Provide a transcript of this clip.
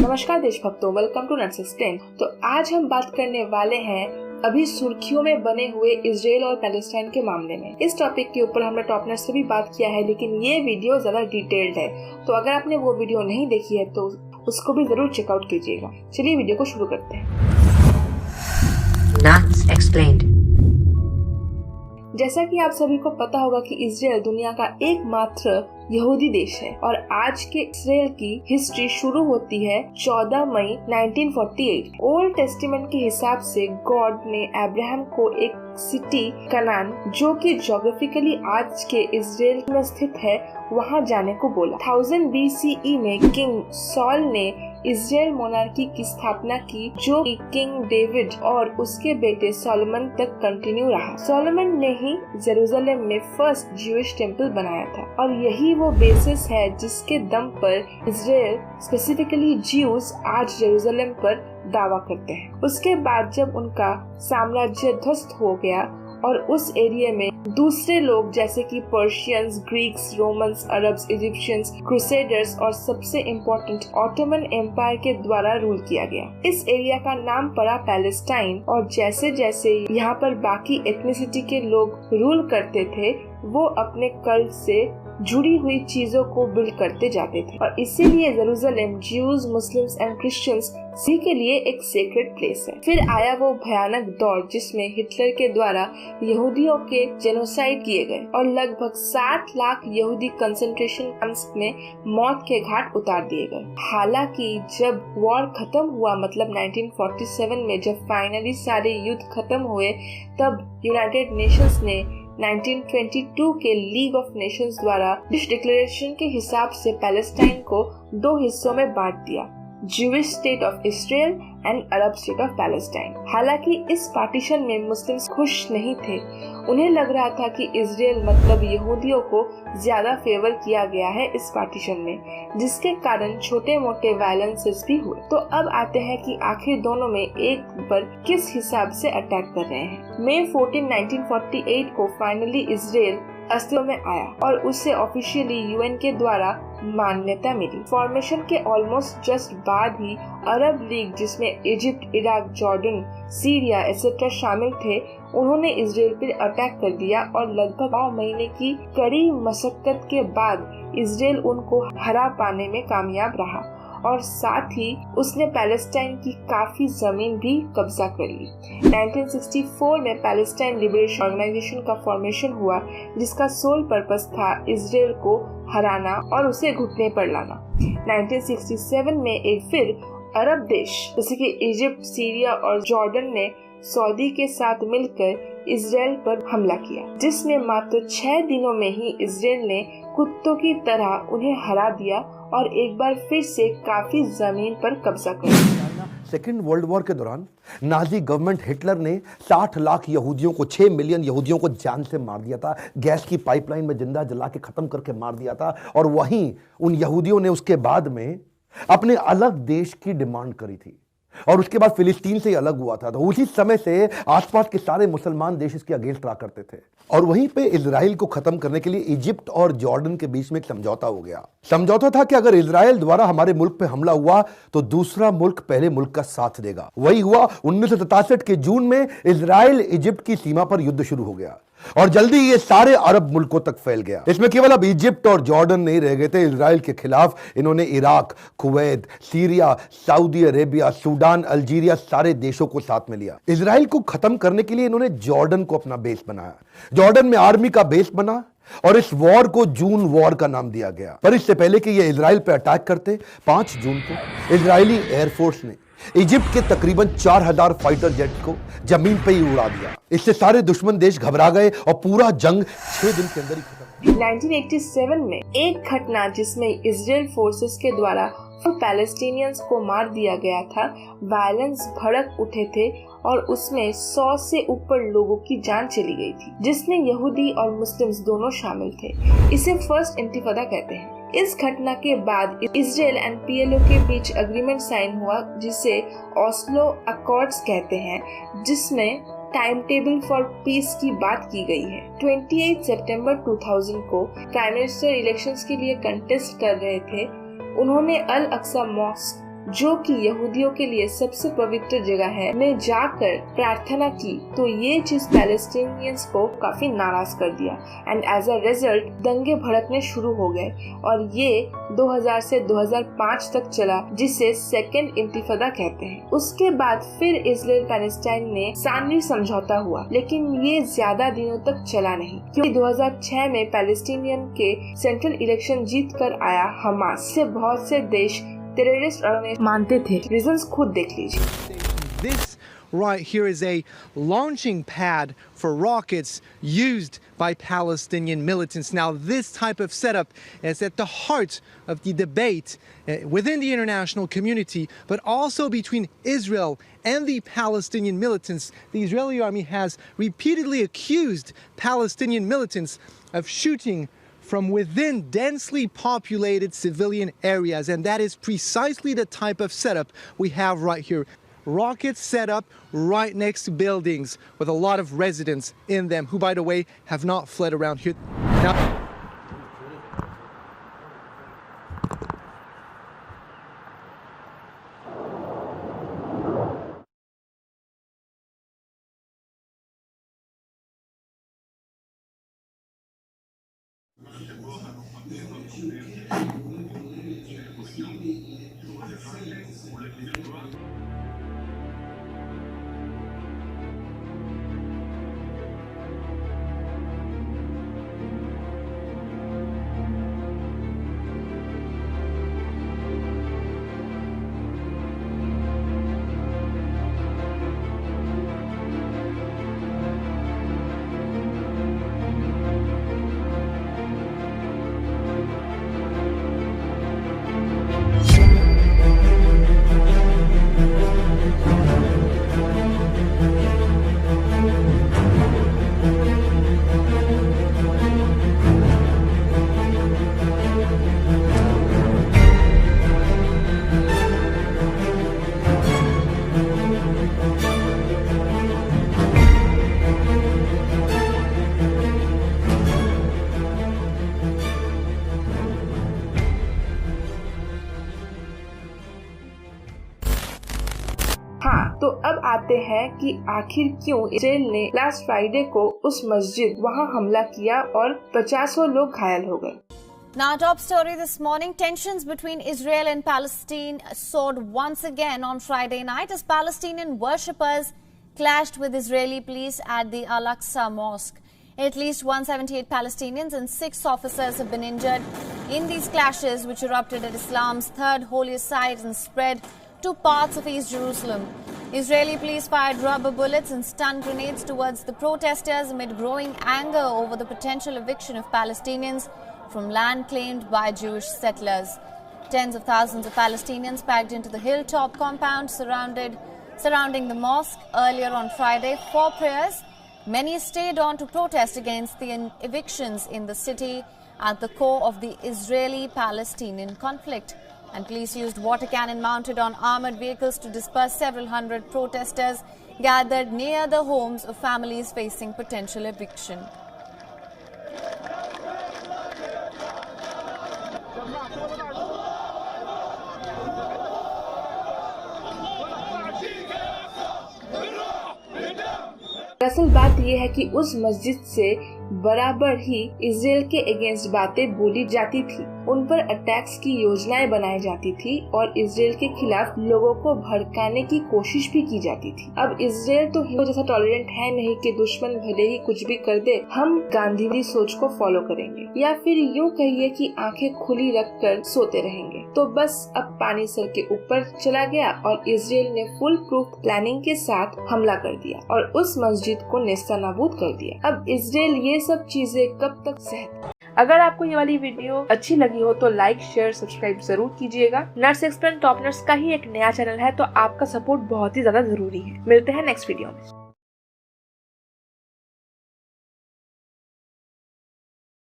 नमस्कार देशभक्तों, welcome to nuts explain. तो आज हम बात करने वाले हैं अभी सुर्खियों में बने हुए इजराइल और पैलेस्टाइन के मामले में। इस टॉपिक के ऊपर हमने टॉप नट्स से भी बात किया है, लेकिन ये वीडियो ज्यादा डिटेल्ड है, तो अगर आपने वो वीडियो नहीं देखी है तो उसको भी जरूर चेकआउट कीजिएगा। चलिए वीडियो को शुरू करते हैं। Nuts explained. जैसा कि आप सभी को पता होगा कि इजराइल दुनिया का एकमात्र यहूदी देश है और आज के इजराइल की हिस्ट्री शुरू होती है 14 मई 1948। ओल्ड टेस्टिमेंट के हिसाब से गॉड ने अब्राहम को एक सिटी कनान, जो कि ज्योग्राफिकली आज के इजराइल में स्थित है, वहां जाने को बोला। 1000 BCE में किंग सॉल ने इजराइल मोनार्की की स्थापना की, जो कि किंग डेविड और उसके बेटे सोलोमन तक कंटिन्यू रहा। सोलोमन ने ही जेरूसलम में फर्स्ट ज्यूइश टेम्पल बनाया था और यही वो बेसिस है जिसके दम पर इजराइल, स्पेसिफिकली ज्यूज, आज जेरूसलम पर दावा करते हैं। उसके बाद जब उनका साम्राज्य ध्वस्त हो गया और उस एरिया में दूसरे लोग जैसे कि Persians, Greeks, Romans, Arabs, Egyptians, crusaders और सबसे इम्पोर्टेंट ऑटोमन एम्पायर के द्वारा रूल किया गया। इस एरिया का नाम पड़ा पैलेस्टाइन और जैसे जैसे यहाँ पर बाकी एथनिसिटी के लोग रूल करते थे, वो अपने कल्ट से जुड़ी हुई चीजों को बिल्ड करते जाते थे और इसीलिए Jerusalem Jews, Muslims and Christians सभी के लिए एक सेक्रेड प्लेस है। फिर आया वो भयानक दौर जिसमें हिटलर के द्वारा यहूदियों के जेनोसाइड किए गए और लगभग 60 लाख यहूदी कंसंट्रेशन कैंप्स में मौत के घाट उतार दिए गए। हालांकि जब वॉर खत्म हुआ, मतलब 1947 में जब फाइनली सारे युद्ध खत्म हुए, तब यूनाइटेड नेशंस ने 1922 के लीग ऑफ नेशंस द्वारा डिक्लेरेशन के हिसाब से पैलेस्टाइन को 2 हिस्सों में बांट दिया, Jewish state of Israel and Arab state of Palestine. हालांकि इस पार्टीशन में मुस्लिम्स खुश नहीं थे। उन्हें लग रहा था कि इजराइल मतलब यहूदियों को ज्यादा फेवर किया गया है इस पार्टीशन में, जिसके कारण छोटे मोटे वायलेंसेस भी हुए। तो अब आते हैं कि आखिर दोनों में एक पर किस हिसाब से अटैक कर रहे हैं। मई 14, 1948 को फाइनली इजराइल अस्तित्व में आया और उसे ऑफिशियली यूएन के द्वारा मान्यता मिली। फॉर्मेशन के ऑलमोस्ट जस्ट बाद ही अरब लीग, जिसमें Egypt, Iraq, Jordan, Syria etcetera शामिल थे, उन्होंने इजराइल पर अटैक कर दिया और लगभग 9 महीने की कड़ी मशक्कत के बाद इजराइल उनको हरा पाने में कामयाब रहा और साथ ही उसने पैलेस्टाइन की काफी जमीन भी कब्जा कर ली। 1964 में पैलेस्टाइन लिबरेशन ऑर्गेनाइजेशन का फॉर्मेशन हुआ, जिसका सोल पर्पस था इजराइल को हराना और उसे घुटने पर लाना। 1967 में एक फिर अरब देश जैसे कि इजिप्ट, सीरिया और जॉर्डन ने सऊदी के साथ मिलकर इजराइल पर हमला किया, जिसमें मात्र 6 दिनों में ही इजराइल ने कुत्तों की तरह उन्हें हरा दिया और एक बार फिर से काफी जमीन पर कब्जा कर लिया। सेकेंड वर्ल्ड वॉर के दौरान नाजी गवर्नमेंट हिटलर ने 60 लाख यहूदियों को, 6 मिलियन यहूदियों को जान से मार दिया था। गैस की पाइपलाइन में जिंदा जला के खत्म करके मार दिया था और वहीं उन यहूदियों ने उसके बाद में अपने अलग देश की डिमांड करी थी और उसके बाद फिलिस्तीन से अलग हुआ था। तो उसी समय से आसपास के सारे मुसलमान देश इसके अगेंस्ट रहा करते थे और वहीं पे इजराइल को खत्म करने के लिए इजिप्ट और जॉर्डन के बीच में एक समझौता हो गया। समझौता था कि अगर इजराइल द्वारा हमारे मुल्क पे हमला हुआ तो दूसरा मुल्क पहले मुल्क का साथ देगा। वही हुआ। 1967 के जून में इजराइल इजिप्ट की सीमा पर युद्ध शुरू हो गया और जल्दी ये सारे अरब मुल्कों तक फैल गया। इसमें केवल अब इजिप्ट और जॉर्डन नहीं रह गए थे। इजराइल के खिलाफ इन्होंने Iraq, Kuwait, Syria, Saudi Arabia, Sudan, Algeria, सारे देशों को साथ में लिया। इजराइल को खत्म करने के लिए इन्होंने जॉर्डन को अपना बेस बनाया। जॉर्डन में आर्मी का बेस बना और इस वॉर को जून वॉर का नाम दिया गया। पर इससे पहले कि ये इजराइल पर अटैक करते, 5 जून को इजरायली एयरफोर्स ने इजिप्ट के तकरीबन 4000 फाइटर जेट को जमीन पे ही उड़ा दिया। इससे सारे दुश्मन देश घबरा गए और पूरा जंग 6 दिन के अंदर ही खत्म। 1987 में एक घटना जिसमें इजराइल फोर्सेस के द्वारा पैलेस्टीनियंस को मार दिया गया था, वायलेंस भड़क उठे थे और उसमें 100 से ऊपर लोगों की जान चली गई थी, जिसमें यहूदी और मुस्लिम्स दोनों शामिल थे। इसे फर्स्ट इंतिफादा कहते हैं। इस घटना के बाद इजराइल एंड पीएलओ के बीच एग्रीमेंट साइन हुआ, जिसे ऑस्लो अकॉर्ड्स कहते हैं, जिसमें टाइम टेबल फॉर पीस की बात की गई है। 28 सितंबर 2000 को प्राइम मिनिस्टर इलेक्शंस के लिए कंटेस्ट कर रहे थे। उन्होंने अल अक्सा मॉस्क जो कि यहूदियों के लिए सबसे पवित्र जगह है, में जाकर प्रार्थना की, तो ये चीज पैलेस्टीनियंस को काफी नाराज कर दिया एंड एज अ रिजल्ट दंगे भड़कने शुरू हो गए और ये 2000 से 2005 तक चला, जिसे सेकेंड इंतिफादा कहते हैं। उसके बाद फिर इजराइल पैलेस्टाइन में सानवी समझौता हुआ, लेकिन ये ज्यादा दिनों तक चला नहीं, क्योंकि 2006 में पैलेस्टीनियन के सेंट्रल इलेक्शन जीत कर आया हमास से बहुत से देश टेररिस्ट मानते थे। रीजंस खुद देख लीजिए। This right here is a launching pad for rockets used by Palestinian militants. Now, this type of setup is at the heart of the debate within the international community, but also between Israel and the Palestinian militants. The Israeli army has repeatedly accused Palestinian militants of shooting from within densely populated civilian areas, and that is precisely the type of setup we have right here. Rockets set up right next to buildings with a lot of residents in them, who, by the way, have not fled around here. Now, तो अब आते हैं कि आखिर क्यों Israel ने last Friday को उस मस्जिद वहां हमला किया और 50 लोग घायल हो गए। Now, top story this morning, tensions between Israel and Palestine soared once again on Friday night as Palestinian worshippers clashed with Israeli police at the Al-Aqsa Mosque. At least 178 Palestinians and 6 officers have been injured in these clashes, which erupted at Islam's third holiest site and spread to parts of East Jerusalem. Israeli police fired rubber bullets and stun grenades towards the protesters amid growing anger over the potential eviction of Palestinians from land claimed by Jewish settlers. Tens of thousands of Palestinians packed into the hilltop compound surrounding the mosque earlier on Friday for prayers. Many stayed on to protest against the evictions in the city at the core of the Israeli-Palestinian conflict. And police used water cannon mounted on armored vehicles to disperse several hundred protesters gathered near the homes of families facing potential eviction. दरअसल बात यह है कि उस मस्जिद से बराबर ही Israel के अगेंस्ट बातें बोली जाती थी, उन पर अटैक्स की योजनाएं बनाई जाती थी और इजराइल के खिलाफ लोगों को भड़काने की कोशिश भी की जाती थी। अब इजराइल तो हिंदू जैसा टॉलरेंट है नहीं कि दुश्मन भले ही कुछ भी कर दे, हम गांधीवादी सोच को फॉलो करेंगे, या फिर यूँ कहिए कि आंखें खुली रखकर सोते रहेंगे। तो बस अब पानी सर के ऊपर चला गया और इजराइल ने फुल प्रूफ प्लानिंग के साथ हमला कर दिया और उस मस्जिद को नेस्तनाबूद कर दिया। अब इजराइल ये सब चीजें कब तक सहता? अगर आपको ये वाली वीडियो अच्छी लगी हो तो लाइक शेयर सब्सक्राइब जरूर कीजिएगा। नर्स एक्सप्लेन टॉप नर्स का ही एक नया चैनल है, तो आपका सपोर्ट बहुत ही ज्यादा जरूरी है। मिलते हैं नेक्स्ट वीडियो में।